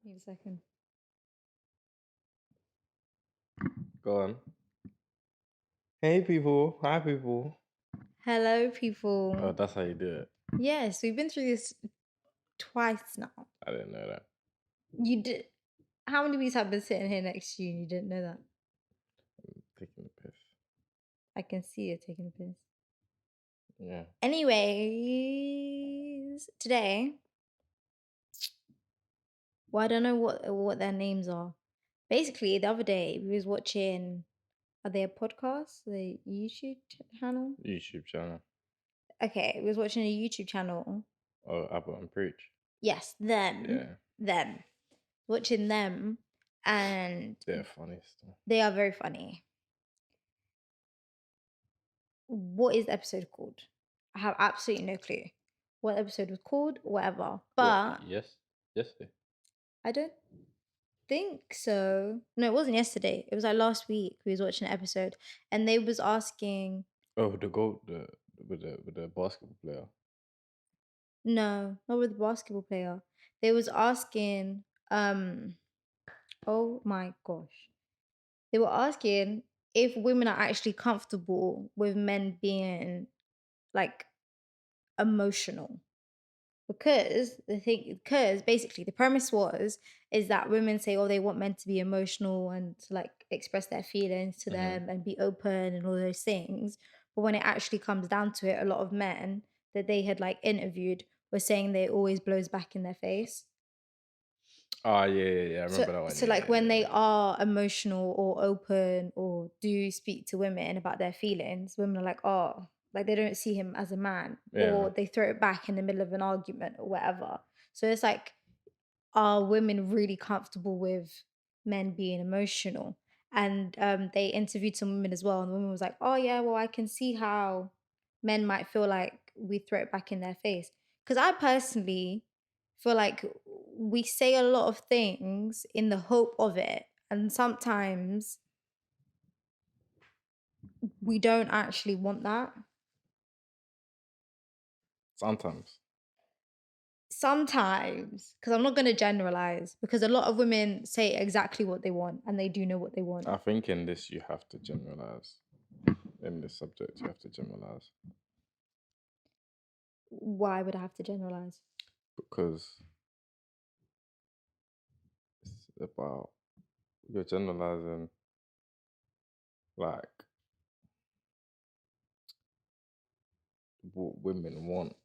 Need a second. Go on. Hey people. Hi people. Hello, Oh, people. that's how you do it. Yes, we've been through this twice now. I didn't know that. You did. How many weeks have been sitting here next to you and you didn't know that? I'm taking the piss. I can see you taking a piss. Yeah. Anyways, today, well, I don't know what their names are. Basically, the other day we was watching. Are they a podcast? The YouTube channel? YouTube channel. Okay, we was watching a YouTube channel. Oh, Abbott and Preach. Yes, them. Yeah. Them. Watching them, and They're funny stuff. they are very funny. What is the episode called? I have absolutely no clue what episode was called, whatever. But What? Yes. Yesterday. I don't think so. No, it wasn't yesterday. It was like last week. We was watching an episode, and they was asking. Oh, the goal. The with the basketball player. No, not with the basketball player. They was asking. Oh my gosh. They were asking if women are actually comfortable with men being like emotional. Because basically the premise is that women say, oh, they want men to be emotional and to like express their feelings to them and be open and all those things. But when it actually comes down to it, a lot of men that they had like interviewed were saying they always blows back in their face. Oh yeah. I So remember that one. so Yeah. like when they are emotional or open or do speak to women about their feelings, women are like, oh, like they don't see him as a man, Yeah. or they throw it back in the middle of an argument or whatever. So it's like, are women really comfortable with men being emotional? And they interviewed some women as well, and the woman was like, oh yeah, well, I can see how men might feel like we throw it back in their face. Because I personally feel like we say a lot of things in the hope of it, and sometimes we don't actually want that. Sometimes. Sometimes, because I'm not going to generalize, because a lot of women say exactly what they want and they do know what they want. I think in this you have to generalize. In this subject, you have to generalize Why would I have to generalize? because it's about you're generalizing like what women want.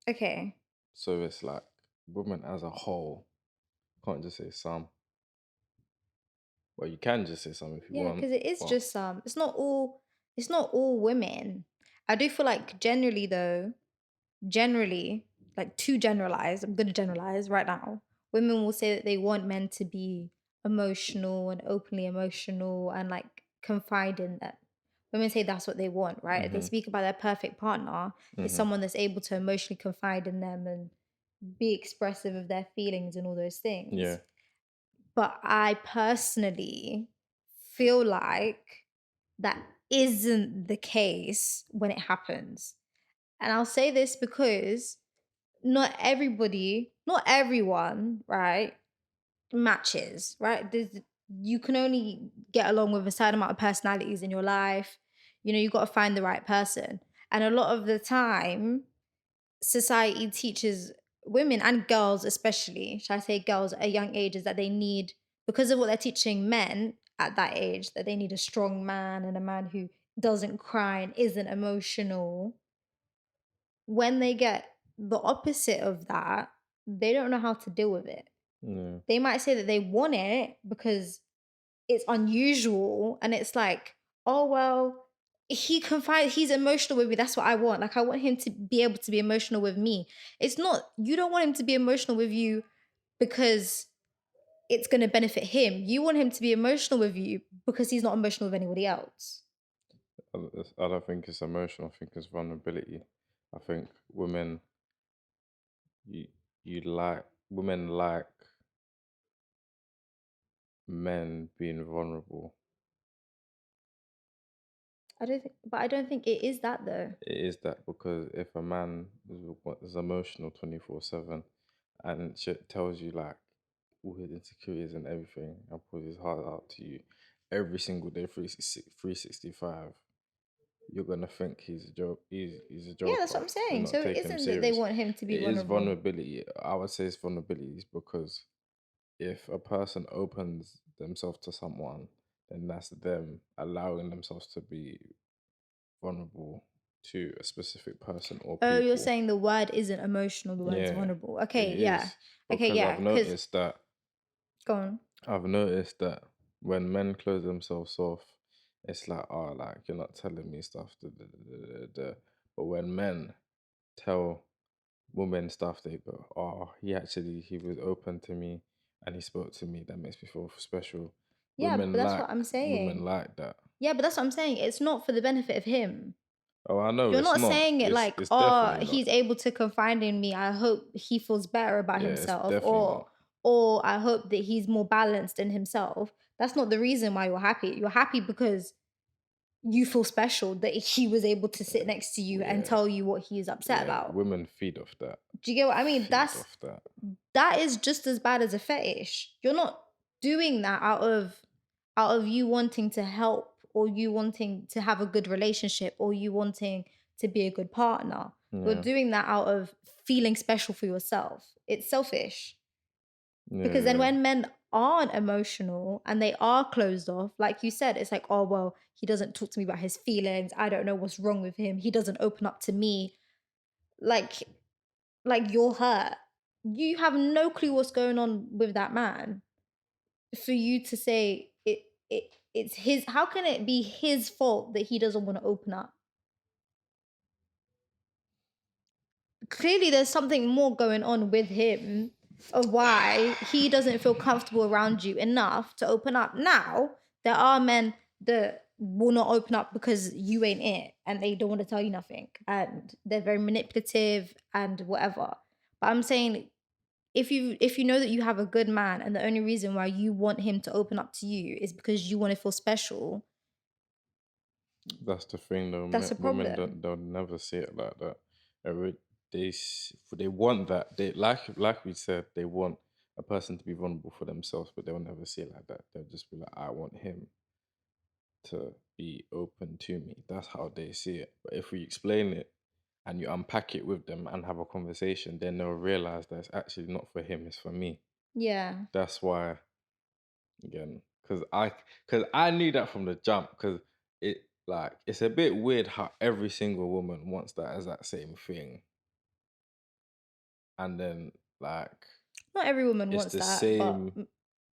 Okay. So it's like women as a whole. Can't just say some. Well, you can just say some if you Yeah, want, because it is but just it's not all women. I do feel like generally though, generally, like to generalize, I'm gonna generalize right now. Women will say that they want men to be emotional and openly emotional and like confide in them. Women say that's what they want, right? They speak about their perfect partner is someone that's able to emotionally confide in them and be expressive of their feelings and all those yeah, things. But I personally feel like that isn't the case when it happens. And I'll say this because not everybody, not everyone, right, matches, right? You can only get along with a certain amount of personalities in your life. You know, you got to find the right person. And a lot of the time, society teaches women and girls, especially, should I say girls at young ages, that they need, because of what they're teaching men at that age, that they need a strong man and a man who doesn't cry and isn't emotional. When they get the opposite of that, they don't know how to deal with it. yeah. They might say that they want it because it's unusual and it's like, oh well, he's emotional with me. That's what I want. Like I want him to be able to be emotional with me. It's not, you don't want him to be emotional with you because it's going to benefit him. You want him to be emotional with you because he's not emotional with anybody else. I don't think it's emotional. I think it's vulnerability. I think you, women like men being vulnerable. I don't think it is that though. It is that because if a man is emotional 24/7 and shit tells you like all his insecurities and everything and put his heart out to you every single day, 365, you're gonna think he's a joke. He's a Yeah, that's joker. what I'm You're saying. not So it taking him isn't that they serious. want him to be It is vulnerable. vulnerability. I would say it's vulnerability because if a person opens themselves to someone, then that's them allowing themselves to be vulnerable to a specific person or Oh, you're people. saying the word isn't emotional, the word's Yeah, vulnerable. it Okay, yeah. is Okay, because yeah. Because go on. I've noticed that when men close themselves off, it's like, oh, like you're not telling me stuff. Da, da, da, da, da, da. But when men tell women stuff, they go, oh, he was open to me and he spoke to me. That makes me feel special. Yeah, but that's what I'm Women saying. like that. Yeah, but that's what I'm saying. It's not for the benefit of him. Oh, I know You're it's not not. saying it like, It's oh, definitely not. he's able to confide in me. I hope he feels better about Yeah, it's himself, definitely not. or I hope that he's more balanced in himself. That's not the reason why you're happy. You're happy because you feel special that he was able to sit next to you and Yeah, tell you what he is upset yeah. about. Women feed off that. Do you get what I mean? Feed off that. That is just as bad as a fetish. You're not doing that out of you wanting to help, or you wanting to have a good relationship, or you wanting to be a good partner. You're Yeah, doing that out of feeling special for yourself. It's selfish. yeah, Because then yeah. when men aren't emotional and they are closed off, like you said, it's like, oh well, he doesn't talk to me about his feelings. I don't know what's wrong with him. He doesn't open up to me. Like you're hurt. You have no clue what's going on with that man. For you to say it's his, how can it be his fault that he doesn't want to open up? Clearly there's something more going on with him of why he doesn't feel comfortable around you enough to open up. Now, there are men that will not open up because you ain't it and they don't want to tell you nothing and they're very manipulative and whatever. But I'm saying if you know that you have a good man and the only reason why you want him to open up to you is because you want to feel special, That's the thing, though. that's a Women problem. they'll never see it like that. They want that. They like we said, they want a person to be vulnerable for themselves, but they'll never see it like that. They'll just be like, I want him to be open to me. That's how they see it. But if we explain it and you unpack it with them and have a conversation, then they'll realize that it's actually not for him, it's for me. Yeah. That's why, again, because I knew that from the jump. Because it's a bit weird how every single woman wants that as that same thing, and then like Not every woman it's wants the that, but same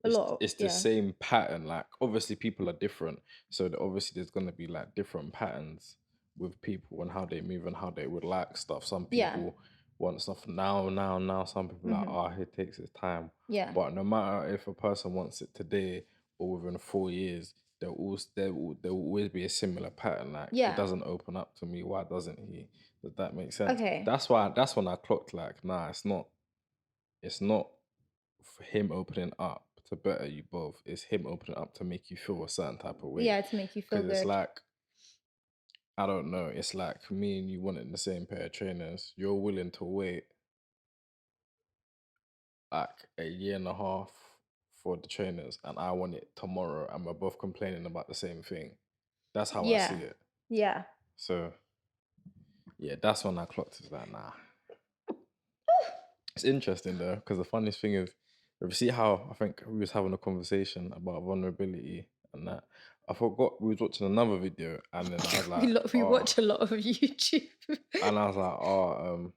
a lot, it's the yeah. same pattern. Like obviously people are different, so obviously there's gonna be like different patterns with people and how they move and how they would like stuff. Some Yeah. people want stuff now, now, now. Some people are like, Hmm. oh, it takes its time. Yeah. But no matter if a person wants it today or within 4 years, there will always be a similar pattern. Like it Yeah. doesn't open up to me. Why doesn't he? Does that make sense? Okay. That's when I clocked like, nah, it's not for him opening up to better you both. It's him opening up to make you feel a certain type of way. Yeah, to make you feel Because it's good. like, I don't know, it's like me and you wanting the same pair of trainers. You're willing to wait like a year and a half for the trainers, and I want it tomorrow, and we're both complaining about the same thing. That's how I see Yeah. it. Yeah. So, yeah, that's when I clocked. It's like, nah. It's interesting though, because the funniest thing is, you see how I think we was having a conversation about vulnerability and that. I forgot we was watching another video, and then I was like, We oh, watch a lot of YouTube. and I was like, oh,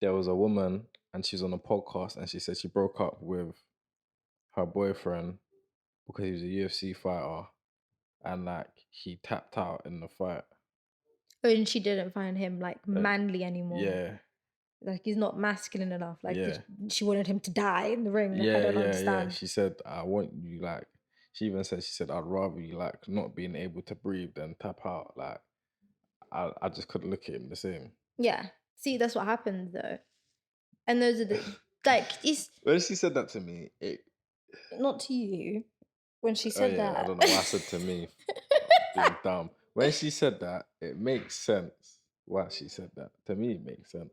there was a woman, and she's on a podcast, and she said she broke up with her boyfriend because he was a UFC fighter, and like he tapped out in the fight. And she didn't find him like And manly anymore. yeah, Like he's not masculine enough. Like yeah. she wanted him to die in the ring. Like I Yeah, don't yeah, yeah. understand. She said, I want you like she even said she said I'd rather you like not being able to breathe than tap out. Like I just couldn't look at him the same. Yeah. See, that's what happens though. And those are the like it's When she said that to me, not to you when she oh said yeah, I that. don't know why I said to me being dumb. When she said that, it makes sense why she said that. To me it makes sense.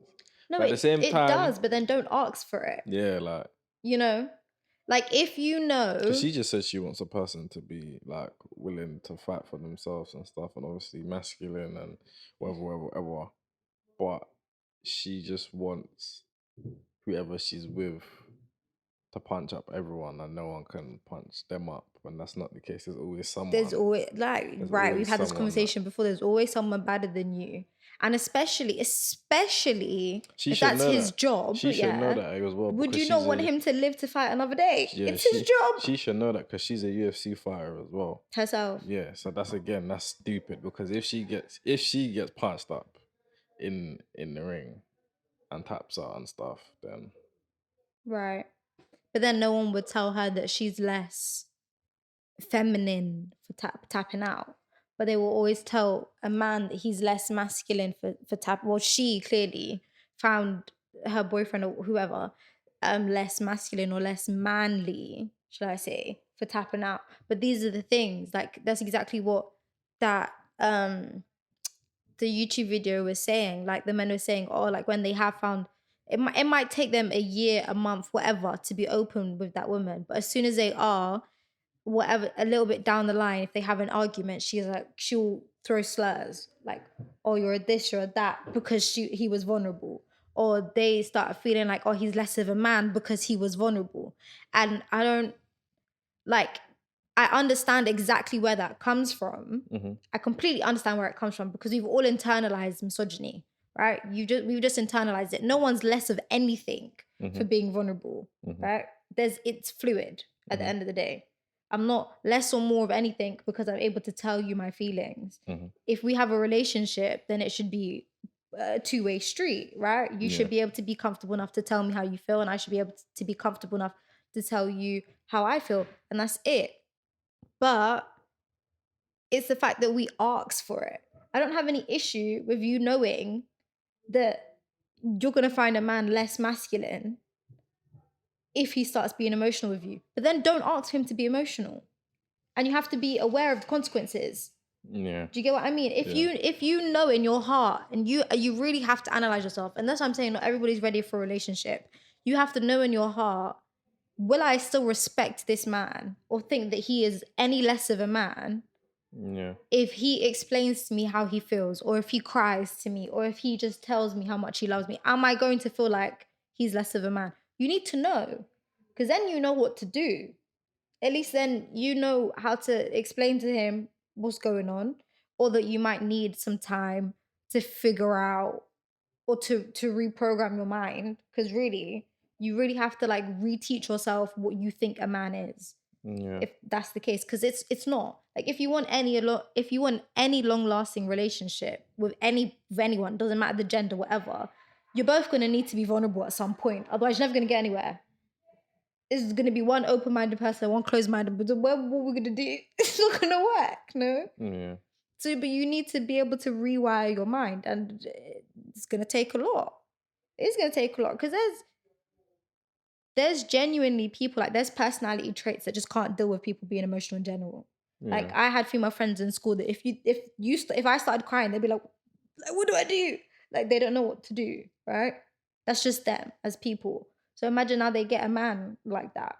No, But at the same it time, does, but then don't ask for it. yeah, like You know? Like if you Because know she just said she wants a person to be like willing to fight for themselves and stuff, and obviously masculine and whatever. But she just wants whoever she's with to punch up everyone, and no one can punch them up. When that's not the case, there's always there's someone. always like There's right, we've always had this someone that conversation before. There's always someone better than you. And especially she if should that's know his that. job, She should know yeah. that as well Would because you not she's want a him to live to fight another day? yeah. It's his job. She should know that because she's a UFC fighter as well. Herself. Yeah, so that's stupid because if she gets punched up in the ring and taps out and stuff, then Right. But then no one would tell her that she's less feminine for tapping out. But they will always tell a man that he's less masculine for tap. Well, she clearly found her boyfriend or whoever less masculine or less manly, should I say, for tapping out. But these are the things, like that's exactly what that the YouTube video was saying. Like the men were saying, oh, like when they have found it might take them a year, a month, whatever, to be open with that woman. But as soon as they are, whatever, a little bit down the line, if they have an argument, she'll throw slurs like, oh, you're a this, you're a that, because he was vulnerable. Or they start feeling like, oh, he's less of a man because he was vulnerable. And I don't like I understand exactly where that comes from. mhm, I completely understand where it comes from because we've all internalized misogyny, right? We've just internalized it. No one's less of anything for mhm, being vulnerable, mhm, right? It's fluid at the mhm, end of the day. I'm not less or more of anything because I'm able to tell you my feelings. mhm. If we have a relationship, then it should be a two-way street, right? You Yeah, should be able to be comfortable enough to tell me how you feel, and I should be able to be comfortable enough to tell you how I feel, and that's it. But it's the fact that we ask for it. I don't have any issue with you knowing that you're going to find a man less masculine if he starts being emotional with you. But then don't ask him to be emotional. And you have to be aware of the consequences. yeah, Do you get what I mean? yeah, If you know in your heart, and you really have to analyze yourself, and that's what I'm saying, not everybody's ready for a relationship. You have to know in your heart, will I still respect this man or think that he is any less of a man yeah, if he explains to me how he feels, or if he cries to me, or if he just tells me how much he loves me? Am I going to feel like he's less of a man? You need to know, because then you know what to do. At least then you know how to explain to him what's going on, or that you might need some time to figure out, or to reprogram your mind. Because really, you really have to like reteach yourself what you think a man is, yeah, if that's the case, because it's not like, if you want any long lasting relationship with anyone, doesn't matter the gender, whatever, you're both going to need to be vulnerable at some point, otherwise you're never going to get anywhere. It's going to be one open minded person, one closed minded, but then what we're going to do, it's not going to work, no. yeah, So but you need to be able to rewire your mind, and it's going to take a lot. It's going to take a lot, because there's genuinely people, like there's personality traits that just can't deal with people being emotional in general. Like yeah, I had female friends in school that if I started crying, they'd be like, what do I do? Like they don't know what to do, right? That's just them as people. So imagine now they get a man like that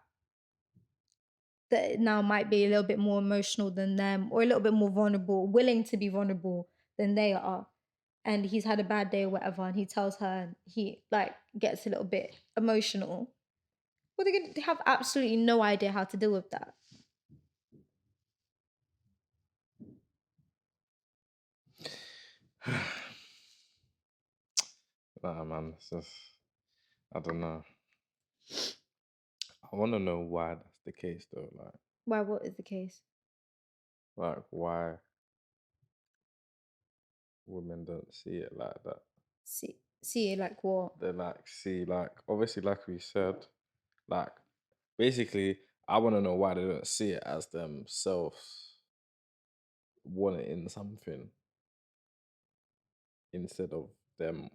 now might be a little bit more emotional than them, or a little bit more vulnerable, willing to be vulnerable than they are. And he's had a bad day or whatever, and he tells her, and he like gets a little bit emotional. Well, they're going to have absolutely no idea how to deal with that. nah, man. It's just I don't know. I want to know why that's the case though. Why? What is the case? Like why women don't see it like that. See, like what? They like see like obviously like we said, like basically I want to know why they don't see it as themselves wanting something instead of them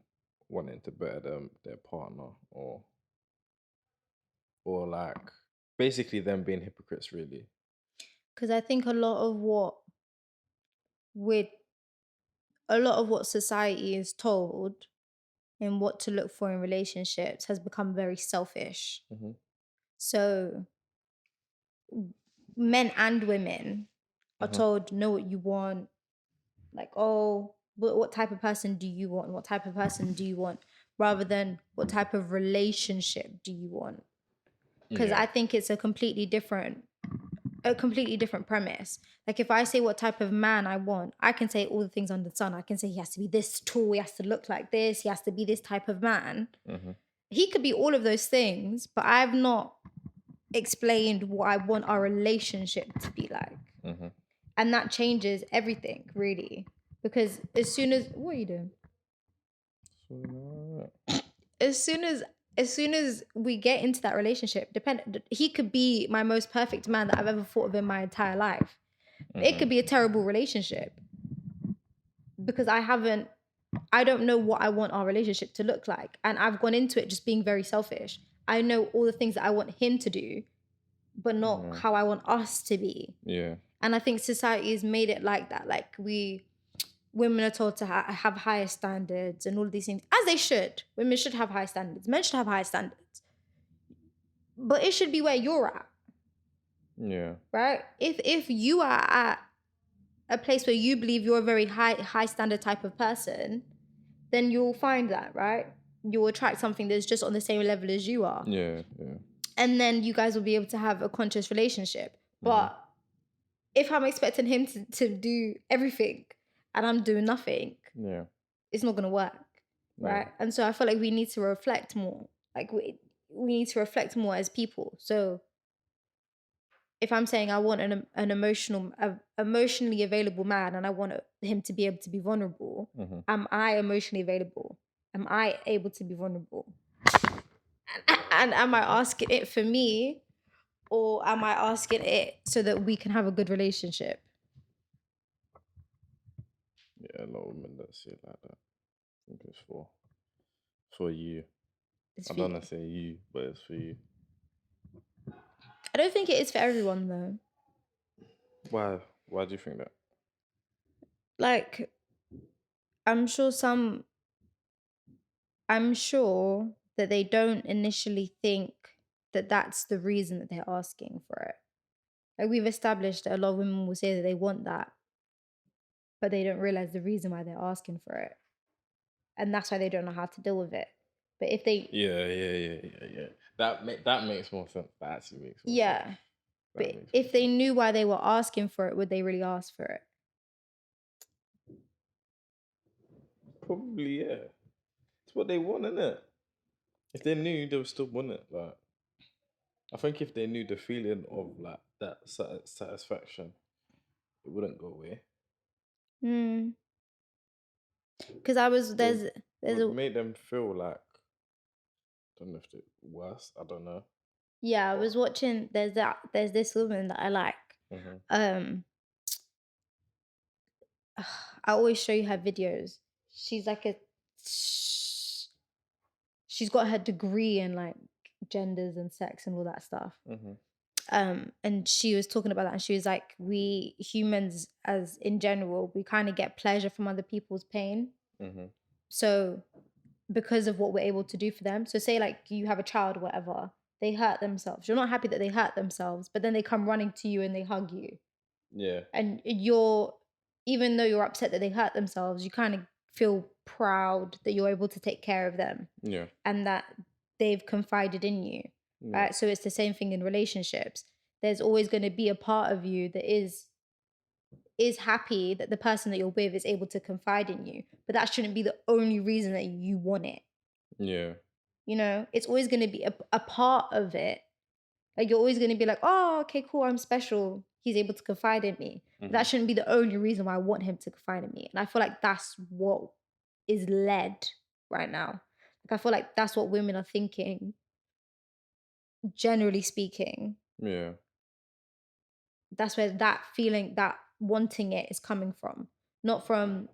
wanting to better their partner or like basically them being hypocrites really. Because I think with a lot of what society is told and what to look for in relationships has become very selfish. Hmm. So men and women are Mm-hmm. told, know what you want, like, oh, what type of person do you want? What type of person do you want? Rather than what type of relationship do you want? Because Yeah. I think it's a completely different premise. Like if I say what type of man I want, I can say all the things under the sun. I can say he has to be this tall, he has to look like this, he has to be this type of man. Mm-hmm. He could be all of those things, but I've not explained what I want our relationship to be like. Mm-hmm. And that changes everything, really. Because as soon as what are you doing? So, As soon as we get into that relationship, he could be my most perfect man that I've ever thought of in my entire life. It mm-hmm. could be a terrible relationship because I don't know what I want our relationship to look like. And I've gone into it just being very selfish. I know all the things that I want him to do, but not Yeah. how I want us to be. Yeah. And I think society has made it like that. Like women are told to have higher standards and all of these things, as they should. Women should have high standards. Men should have high standards. But it should be where you're at, Yeah. right? If you are at a place where you believe you're a very high standard type of person, then you'll find that, right? You'll attract something that's just on the same level as you are. Yeah. Yeah. And then you guys will be able to have a conscious relationship. Mm-hmm. But if I'm expecting him to do everything and I'm doing nothing, Yeah. it's not gonna work. Yeah. Right. And so I feel like we need to reflect more. Like we need to reflect more as people. So if I'm saying I want emotionally available man and I want him to be able to be vulnerable, Mm-hmm. am I emotionally available? Am I able to be vulnerable? And am I asking it for me, or am I asking it so that we can have a good relationship? Yeah. A lot of women that see it like that. I think it's for you. It's I for don't you. want to say you, but it's for you. I don't think it is for everyone though. Why? Why do you think that? Like I'm sure some I'm sure that they don't initially think that that's the reason that they're asking for it. Like we've established that a lot of women will say that they want that, but they don't realize the reason why they're asking for it. And that's why they don't know how to deal with it. But if they, Yeah. Yeah. Yeah. Yeah. Yeah. That makes more sense. That actually makes more sense. yeah, That but makes more if they sense. knew why they were asking for it, would they really ask for it? Probably, yeah. It's what they want, isn't it? If they knew, they would still want it. Like, I think if they knew the feeling of like that satisfaction, it wouldn't go away. Hmm. Because I was It would, there's would a make them feel like, I don't know if it's worse. I don't know. yeah, I But was watching there's this woman that I like. hmm Um I always show you her videos. She's like a she's got her degree in like genders and sex and all that stuff. hmm And she was talking about that and she was like, we humans as in general, we kind of get pleasure from other people's pain. hmm So because of what we're able to do for them. So say like you have a child or whatever, they hurt themselves. You're not happy that they hurt themselves, but then they come running to you and they hug you. Yeah. And even though you're upset that they hurt themselves, you kind of feel proud that you're able to take care of them Yeah. and that they've confided in you, Yeah. right? So it's the same thing in relationships. There's always going to be a part of you that is happy that the person that you're with is able to confide in you, but that shouldn't be the only reason that you want it. Yeah. It's always going to be a part of it. Like you're always going to be like, oh, okay, cool, I'm special, he's able to confide in me. But that hmm shouldn't be the only reason why I want him to confide in me. And I feel like that's what is led right now. Like I feel like that's what women are thinking, generally speaking. Yeah. That's where that feeling, that wanting it is coming from. Not from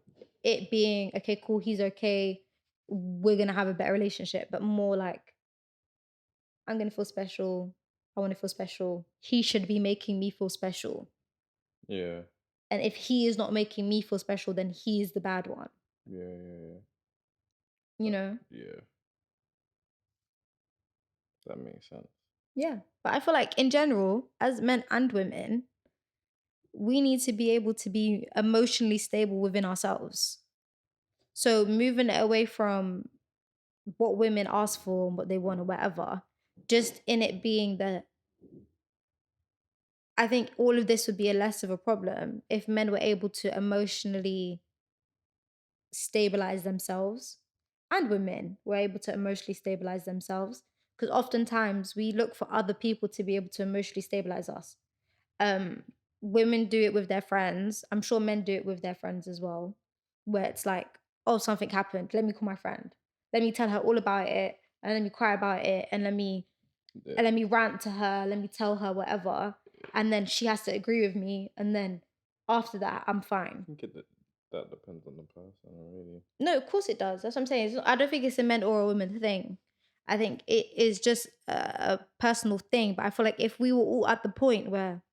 it being, okay, cool, he's okay, we're gonna have a better relationship, but more like, I'm gonna feel special. I wanna feel special. He should be making me feel special. Yeah. And if he is not making me feel special, then he is the bad one, Yeah. Yeah. Yeah. you know? Yeah. That makes sense. Yeah. But I feel like in general, as men and women, we need to be able to be emotionally stable within ourselves. So moving it away from what women ask for and what they want or whatever, just in it being the I think all of this would be a less of a problem if men were able to emotionally stabilize themselves and women were able to emotionally stabilize themselves. Because oftentimes we look for other people to be able to emotionally stabilize us. Um, Women do it with their friends. I'm sure men do it with their friends as well, where it's like, oh, something happened. Let me call my friend. Let me tell her all about it, and let me cry about it, and Yeah, let me rant to her. Let me tell her whatever, and then she has to agree with me, and then after that, I'm I fine. think that depends on the person, really. No, of course it does. That's what I'm saying. I don't think it's a men or a women thing. I think it is just a personal thing. But I feel like if we were all at the point where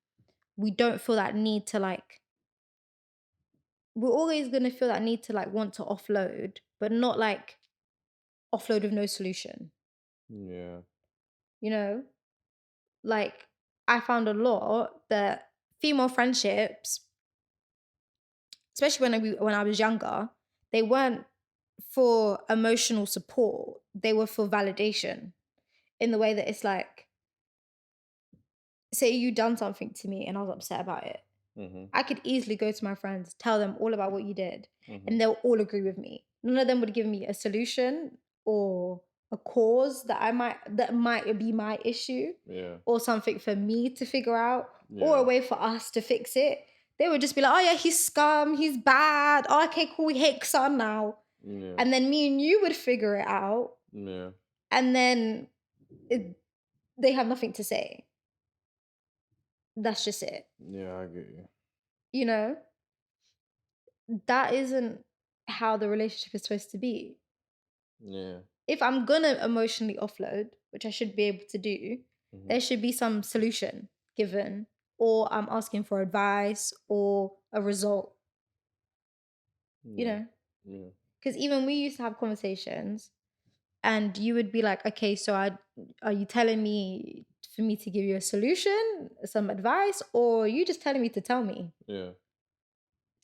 we don't feel that need to like we're always gonna feel that need to like want to offload, but not like offload with no solution. Yeah. You know, like I found a lot that female friendships, especially when I was younger, they weren't for emotional support. They were for validation in the way that it's like, say you done something to me and I was upset about it. Mhm. I could easily go to my friends, tell them all about what you did, Mhm. and they'll all agree with me. None of them would give me a solution or a cause that might be my issue Yeah. or something for me to figure out or a Yeah. way for us to fix it. They would just be like, oh yeah, he's scum, he's bad. Oh, okay, cool, we hate Son now. Yeah. And then me and you would figure it out. Yeah. And then they have nothing to say. That's just it. Yeah. I get you. You know? That isn't how the relationship is supposed to be. Yeah. If I'm gonna emotionally offload, which I should be able to do, Mhm. there should be some solution given, or I'm asking for advice or a result, you Yeah. know? Yeah. Because even we used to have conversations and you would be like, okay, so are you telling me for me to give you a solution, some advice, or are you just telling me to tell me? Yeah.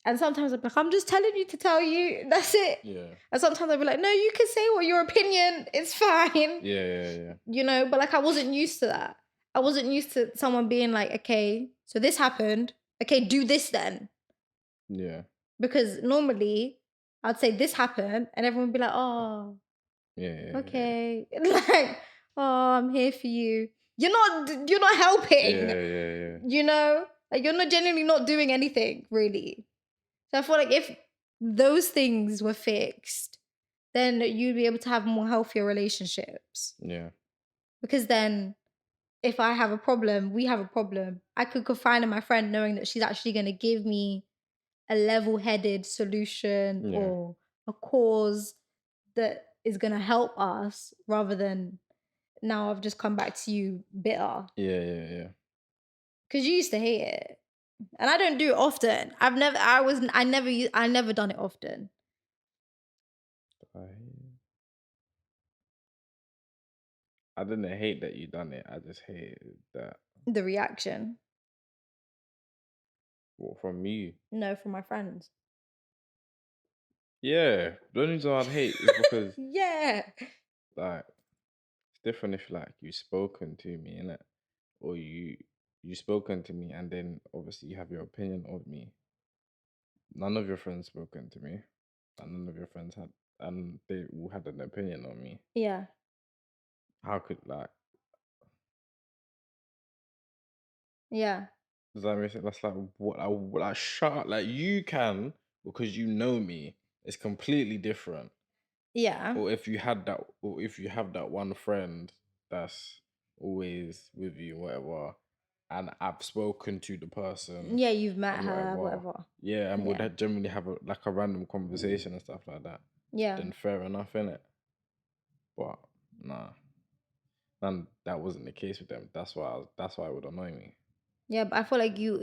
And sometimes I'm like, I'm just telling you to tell you. That's it. Yeah. And sometimes I'll be like, no, you can say what your opinion. It's fine. Yeah. Yeah. Yeah. You know, but like I wasn't used to that. I wasn't used to someone being like, okay, so this happened. Okay, do this then. Yeah. Because normally I'd say this happened and everyone would be like, oh, Yeah. Yeah. okay. Like, oh, I'm here for you. You're not helping. Yeah. Yeah. Yeah. You know? Like you're not genuinely not doing anything, really. So I feel like if those things were fixed, then you'd be able to have more healthier relationships. Yeah. Because then if I have a problem, we have a problem. I could confide in my friend knowing that she's actually going to give me a level headed solution Yeah. or a cause that is going to help us rather than now I've just come back to you bitter. Yeah. Yeah. Yeah. Because you used to hate it. And I don't do it often. I never done it often. I didn't hate that you done it. I just hated that. The reaction. Well, from me. No, from my friends. Yeah. The only reason I'd hate is because Yeah. like it's different if like you spoken to me, innit? Or you spoken to me and then obviously you have your opinion of me. None of your friends spoken to me. And none of your friends had and they all had an opinion on me. Yeah. How could like Yeah. does that make sense? That's like what I like shut up. Like you can because you know me. It's completely different. Yeah. Or if you have that one friend that's always with you, whatever, and I've spoken to the person Yeah, you've met and her, whatever, whatever. yeah, and would Yeah. generally have like a random conversation and stuff like that, Yeah. then fair enough, innit? But nah, and that wasn't the case with them. That's why it would annoy me. Yeah, but I feel like you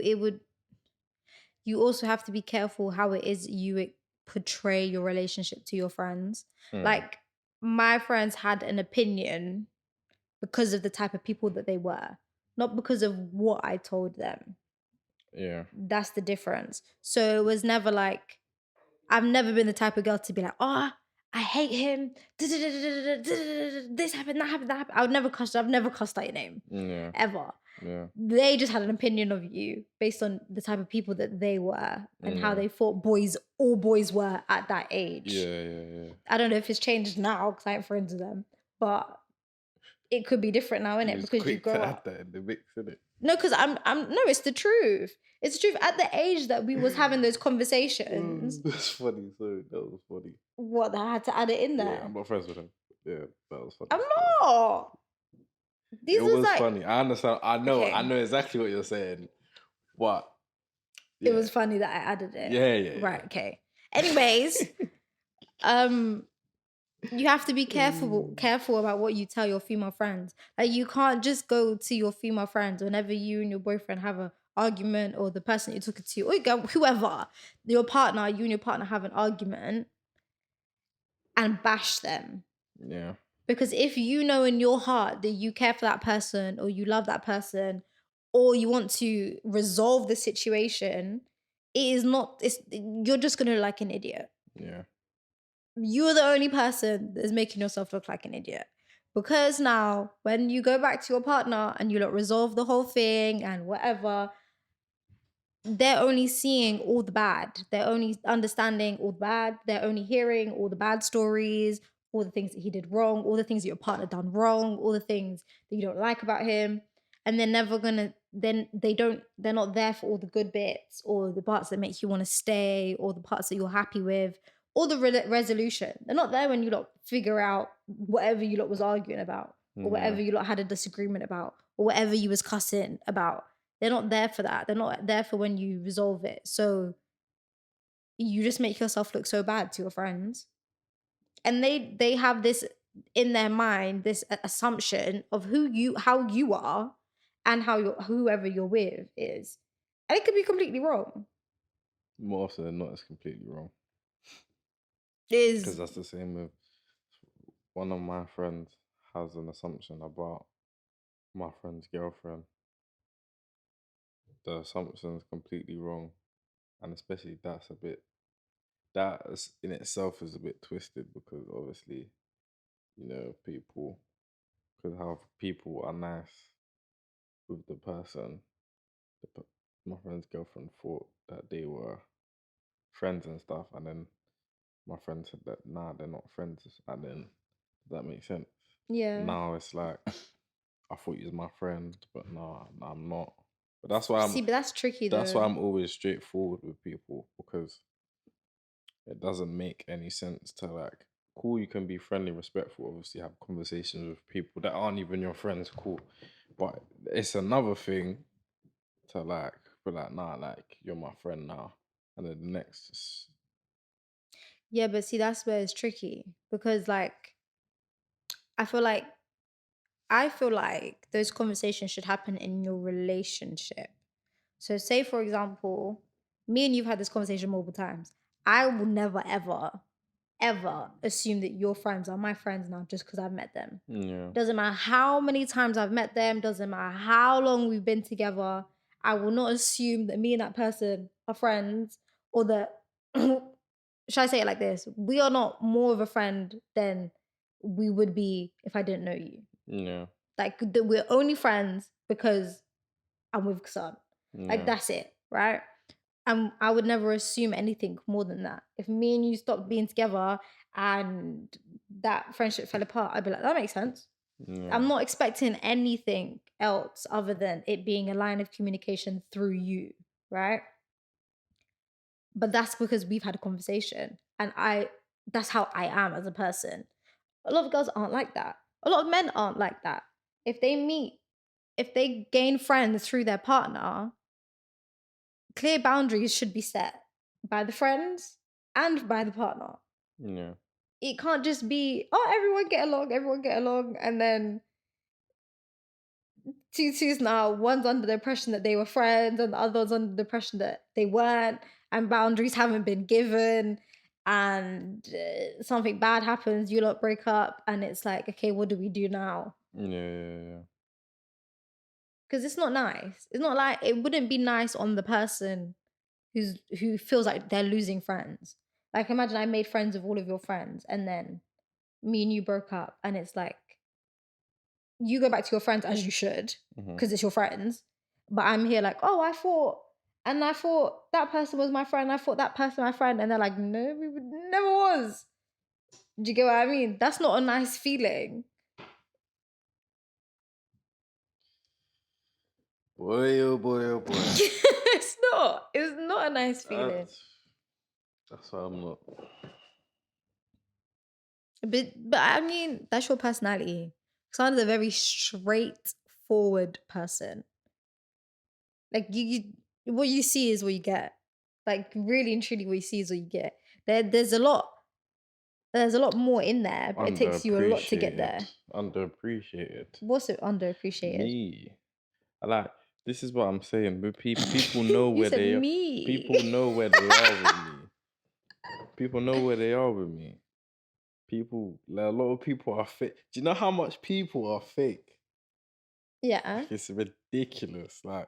also have to be careful how it is portray your relationship to your friends. Mm, Like my friends had an opinion because of the type of people that they were, not because of what I told them. Yeah. That's the difference. So it was never like, I've never been the type of girl to be like, oh, I hate him. This happened, that happened, that happened. I've never cussed out your name. Yeah. Ever. Yeah. They just had an opinion of you based on the type of people that they were and how Yeah. they thought all boys were at that age. Yeah. I don't know if it's changed now because I ain't friends with them, but it could be different now, You innit? was Because you quick to grow add up. that in the mix, innit? No, because no, it's the truth. It's the truth. At the age that we was having those Oh, conversations, that's funny. Sorry, that was funny. what, I had to add it in Yeah, I'm there. not friends with him. Yeah, that was funny I'm still. not. It These was was like, funny. I understand. I okay, know exactly what you're saying. But it yeah, was funny that I added it. yeah. Right, okay. Anyways, um, you have to be careful about what you tell your female friends. Like, you can't just go to your female friends whenever you and your boyfriend have a argument, or the person you're talking to, or whoever, your partner, you and your partner have an argument, and bash them. Yeah, Because if you know in your heart that you care for that person, or you love that person, or you want to resolve the situation, it is not, you're just gonna look like an idiot. yeah, You're the only person that's making yourself look like an idiot. Because now, when you go back to your partner and you resolve the whole thing and whatever, they're only seeing all the bad. They're only understanding all the bad. They're only hearing all the bad stories, all the things that he did wrong, all the things that your partner done wrong, all the things that you don't like about him. And they're never gonna, then they're not there for all the good bits, or the parts that make you want to stay, or the parts that you're happy with, or the resolution. They're not there when you figure out whatever you was arguing about, or yeah, whatever you had a disagreement about, or whatever you was cussing about. They're not there for that. They're not there for when you resolve it. So you just make yourself look so bad to your friends. And they have this in their mind, this assumption of how you are, and how whoever you're with is. And it could be completely wrong. more often than not, it's completely wrong. It Because is, that's the same with one of my friends has an assumption about my friend's girlfriend. The assumption's completely wrong, and especially that in itself is a bit twisted, because obviously, people could have people are nice with the person. The, per- my friend's girlfriend thought that they were friends and stuff, and then my friend said that nah, they're not friends, and then does that make sense? yeah. Now it's like I thought you was my friend, but nah, I'm not. But that's why I'm See, but that's tricky that's why though. I'm always straightforward with people, because it doesn't make any sense to like, cool, you can be friendly, respectful, obviously have conversations with people that aren't even your friends, cool. But it's another thing to like be like, nah, like you're my friend now. And then the next Yeah, but see, that's where it's tricky. Because I feel like I feel like those conversations should happen in your relationship. So, say for example, me and you've had this conversation multiple times. I will never, ever, ever assume that your friends are my friends now just because I've met them. yeah. Doesn't matter how many times I've met them, doesn't matter how long we've been together. I will not assume that me and that person are friends, or that, should I say it like this? We are not more of a friend than we would be if I didn't know you. Yeah. Like, that we're only friends because I'm with Sun. Like, Yeah. that's it, right? And I would never assume anything more than that. If me and you stopped being together and that friendship fell apart, I'd be like, that makes sense. Yeah. I'm not expecting anything else other than it being a line of communication through you, right? But that's because we've had a conversation, and that's how I am as a person. A lot of girls aren't like that. A lot of men aren't like that. If they meet, if they gain friends through their partner, clear boundaries should be set by the friends and by the partner. Yeah. It can't just be, oh, everyone get along, and then two now, one's under the impression that they were friends, and the other one's under the impression that they weren't, and boundaries haven't been given, and something bad happens, you lot break up, and it's like, okay, what do we do now? Yeah. Because it's not nice. It's not like it wouldn't be nice on the person who feels like they're losing friends. Like imagine I made friends with all of your friends and then me and you broke up and it's like you go back to your friends as you should Hmm. because it's your friends. But I'm here like, oh, I thought that person was my friend. I thought that person my friend. And they're like, no, never was. Do you get what I mean? That's not a nice feeling. Boy, oh boy, oh boy. It's not. It's not a nice feeling. That's why I'm not. But I mean, that's your personality. Xander's a very straightforward person. Like what you see is what you get. Like really and truly, what you see is what you get. There's a lot. There's a lot more in there, but it takes you a lot to get Underappreciated. there. Underappreciated. What's it underappreciated? Me. I like. This is what I'm saying. But people know You where said they are. me. People know where they are with me. People know where they are with me. People, like, a lot of people are fake. Do you know how much people are fake? Yeah. It's ridiculous. Like,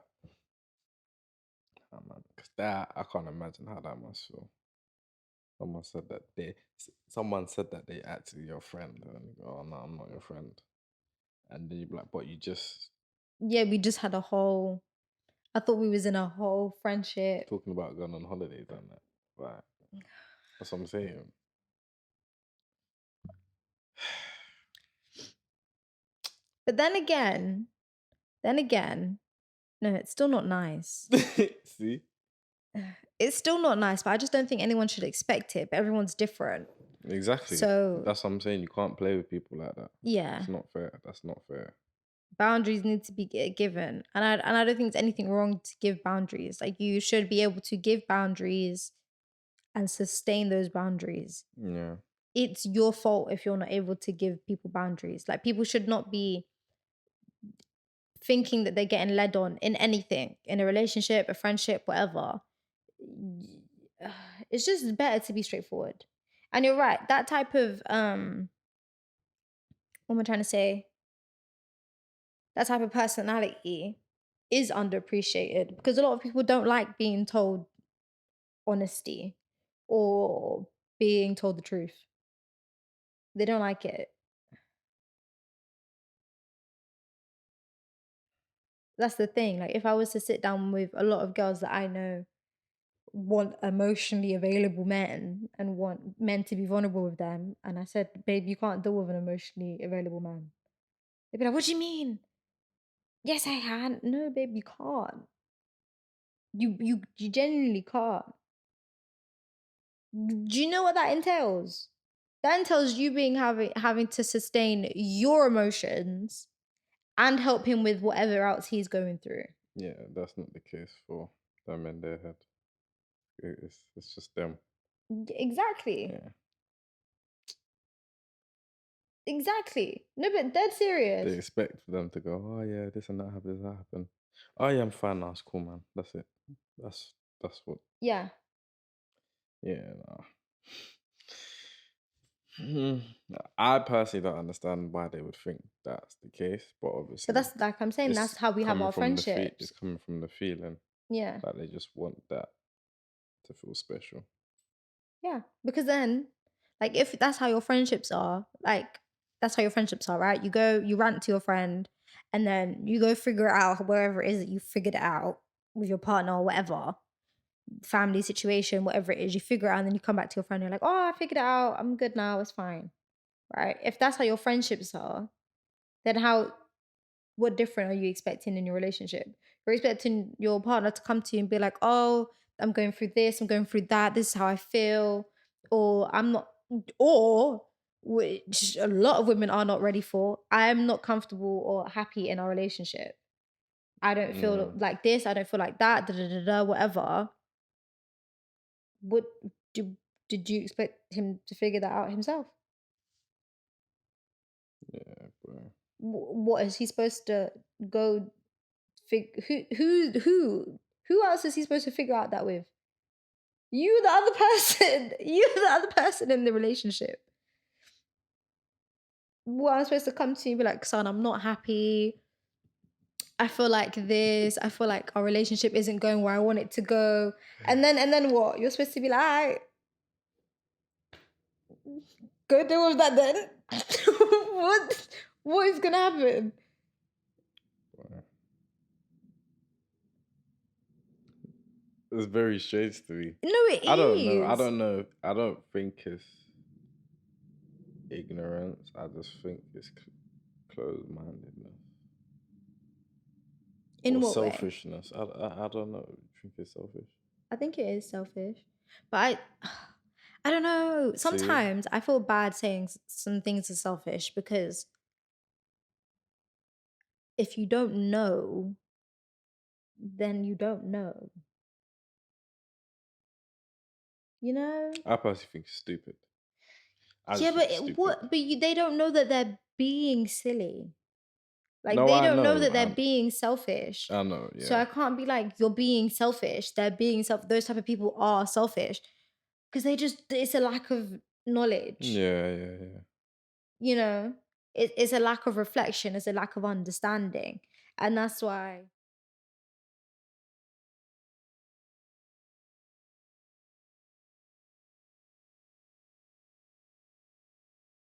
oh man, because that I can't imagine how that must feel. Someone said that they actually your friend, and you go, "Oh no, I'm not your friend." And then you be like, "But you just Yeah, we just had a whole I thought we was in a whole friendship. talking about going on holidays and that." Like, that's what I'm saying. But then again, no, it's still not nice. See, It's still not nice, but I just don't think anyone should expect it. But everyone's different. exactly. So That's what I'm saying. You can't play with people like that. yeah, It's not fair. That's not fair. boundaries need to be given, and I don't think there's anything wrong to give boundaries. Like you should be able to give boundaries and sustain those boundaries. Yeah. It's your fault if you're not able to give people boundaries. Like people should not be thinking that they're getting led on in anything, in a relationship, a friendship, whatever. It's just better to be straightforward. And you're right, that type of what am I trying to say? That type of personality is underappreciated because a lot of people don't like being told honesty or being told the truth. They don't like it. That's the thing. Like if I was to sit down with a lot of girls that I know want emotionally available men and want men to be vulnerable with them, and I said, babe, you can't deal with an emotionally available man. They'd be like, what do you mean? Yes, I can. No, babe, you can't. You genuinely can't. Do you know what that entails? That entails you being having to sustain your emotions and help him with whatever else he's going through. Yeah, that's not the case for them in their head. It's just them. Exactly. Yeah. Exactly. No, but dead They serious. expect for them to go, oh yeah, this and that happened, that happened. Oh yeah, I'm fine now. It's cool, man. That's it. That's what. Yeah. Yeah. Nah. Hmm. I personally don't understand why they would think that's the case, but But obviously that's like I'm saying, it's that's how we have coming our from the feet. It's friendships. coming from the feeling Yeah. that they just want that to feel special. Yeah. Because then, like, if that's how your friendships are, like, that's how your friendships are, right? You go, you rant to your friend, and then you go figure it out wherever it is that you figured it out with your partner or whatever, family situation, whatever it is, you figure it out, and then you come back to your friend, and you're like, oh, I figured it out. I'm good now. It's fine. Right? If that's how your friendships are, then what different are you expecting in your relationship? You're expecting your partner to come to you and be like, oh, I'm going through this, I'm going through that, this is how I feel, or I'm not, or which a lot of women are not ready for, I'm not comfortable or happy in our relationship. I don't feel Mm, like this, I don't feel like that, whatever. What do, did you expect him to figure that out himself? yeah, bro. What is he supposed to go who else is he supposed to figure out that with? You the other person. You the other person in the relationship. what I'm supposed to come to you and be like, son, I'm not happy. I feel like this. I feel like our relationship isn't going where I want it to go. And then what? You're supposed to be like, all right, go deal with that then. What is gonna happen? Wow. It's very strange to me. No, it I don't know. I is. don't know. I don't think it's ignorance. I just think it's closed-mindedness In or what way? selfishness. I don't know. I think it's selfish. I think it is selfish. But I don't know. See, Sometimes I feel bad saying some things are selfish because if you don't know, then you don't know. You know? I personally think it's stupid. I Yeah, just think but it's stupid. they don't know that they're being silly. Like No, they I don't know know. that they're being selfish. I know. So Yeah. I can't be like you're being selfish. They're being those type of people are selfish because they just it's a lack of knowledge. Yeah. Yeah. Yeah. You know, it's a lack of reflection, it's a lack of understanding. And that's why